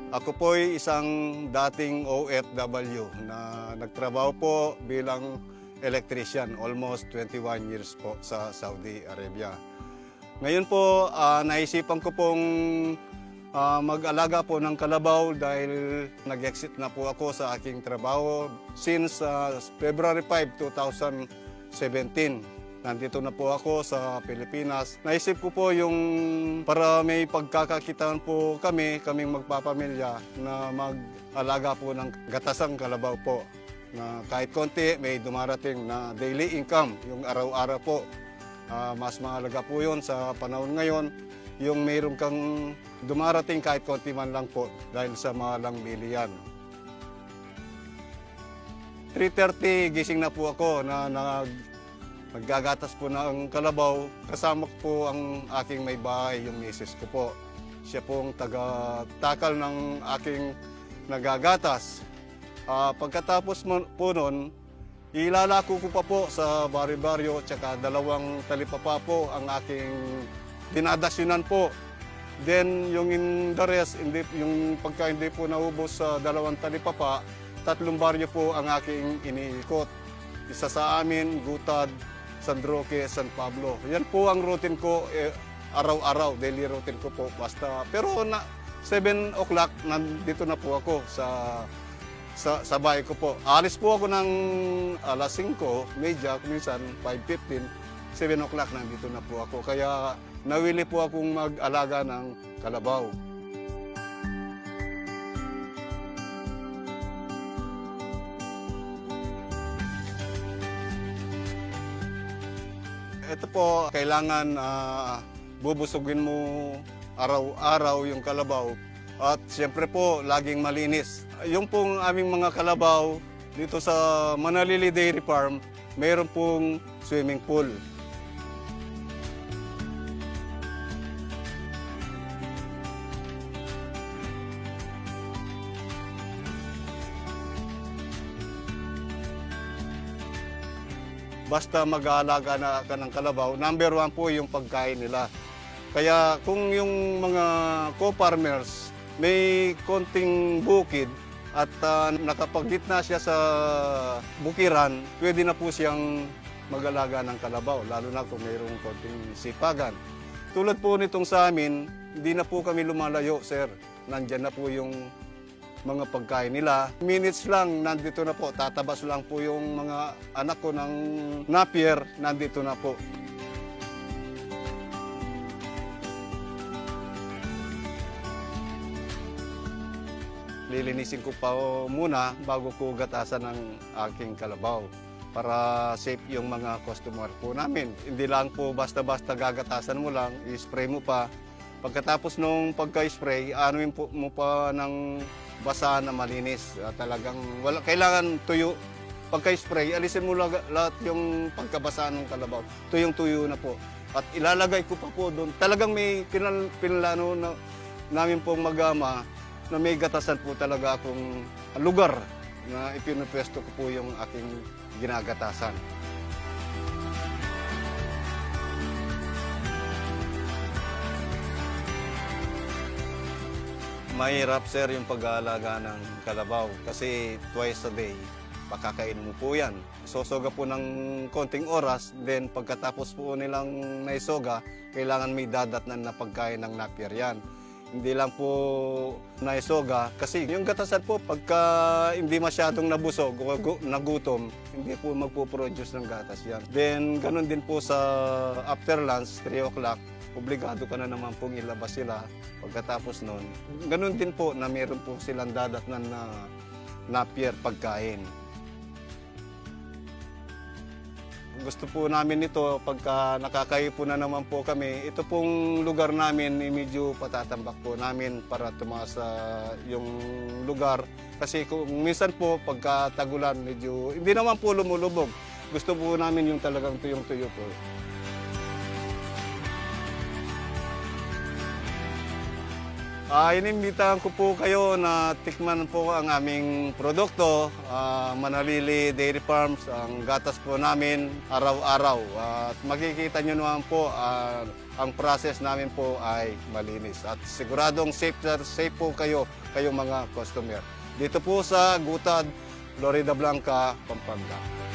Ako po ay isang dating OFW na nagtrabaho po bilang electrician, almost 21 years po sa Saudi Arabia. Ngayon po, naisipan ko pong mag-alaga po ng kalabaw dahil nag-exit na po ako sa aking trabaho since February 5, 2017. Nandito na po ako sa Pilipinas. Naisip ko po yung para may pagkakakitaan po kaming magpapamilya na mag-alaga po ng gatasang kalabaw po. Na kahit konti may dumarating na daily income, yung araw-araw po. Mas mahalaga po yun sa panahon ngayon, yung mayroon kang dumarating kahit konti man lang po dahil sa mahalang bilihan. 3:30 gising na po ako na naggagatas po ng kalabaw. Kasama ko po ang aking may bahay, yung misis ko po. Siya pong taga-takal ng aking nagagatas. Pagkatapos po nun, ilalako ko pa po sa baryo-baryo tsaka 2 talipapa po ang aking dinadasyonan po. Then yung in the rest, yung pagka hindi po naubos sa 2 talipapa, 3 baryo po ang aking iniikot. Isa sa amin, Gutad, San Roque, San Pablo. Yan po ang routine ko araw-araw, daily routine ko po. Basta, pero 7 o'clock, nandito na po ako sa bahay ko po. Alis po ako ng alas 5:30, minsan 5:15, 7 o'clock nandito na po ako. Kaya nawili po akong mag-alaga ng kalabaw. Ito po, kailangan bubusugin mo araw-araw yung kalabaw. At siyempre po, laging malinis. Yung pong aming mga kalabaw dito sa Manalili Dairy Farm, mayroon pong swimming pool. Basta mag-aalaga na ka ng kalabaw, number 1 po yung pagkain nila. Kaya kung yung mga co-farmers may konting bukid at nakapagitna siya sa bukiran, pwede na po siyang mag-alaga ng kalabaw, lalo na kung mayroong konting sipagan. Tulad po nitong sa amin, hindi na po kami lumalayo, sir. Nandyan na po yung mga pagkain nila. Minutes lang, nandito na po. Tatabas lang po yung mga anak ko ng napier, nandito na po. Lilinisin ko pa muna bago ko gatasan ng aking kalabaw para safe yung mga customer po namin. Hindi lang po basta-basta gagatasan mo lang, i-spray mo pa. Pagkatapos nung pagka-spray, anuin po mo pa ng basa na malinis. Talagang kailangan tuyo. Pagka-spray, alisin mo lahat yung pagkabasa ng kalabaw. Tuyong-tuyo na po. At ilalagay ko pa po doon. Talagang may pinlano na namin pong magama na may gatasan po talaga akong lugar na ipinupwesto ko po yung aking ginagatasan. Mahirap, sir, yung pag-aalaga ng kalabaw kasi twice a day pakakain mo po yan. Sosoga po ng konting oras, then pagkatapos po nilang naisoga, kailangan may dadatnan na pagkain ng napier yan. Hindi lang po naisoga kasi yung gatasan po pagka hindi masyadong nabusog o nagutom, hindi po magpo-produce ng gatas yan. Then ganun din po sa after lunch, 3 o'clock, obligado ka na naman pong ilabas sila pagkatapos nun. Ganun din po na meron po silang dadatnan na napier pagkain. Gusto po namin ito pagka nakakahipo na naman po kami. Ito pong lugar namin, medyo patatambak po namin para tumaas yung lugar. Kasi kung minsan po pagka tagulan, medyo hindi naman po lumulubog. Gusto po namin yung talagang tuyong-tuyo po. Inimbitahan ko po kayo na tikman po ang aming produkto, Manalili Dairy Farms. Ang gatas po namin araw-araw. At makikita nyo naman po, ang process namin po ay malinis. At siguradong safe po kayong mga customer. Dito po sa Gutad, Florida Blanca, Pampanga.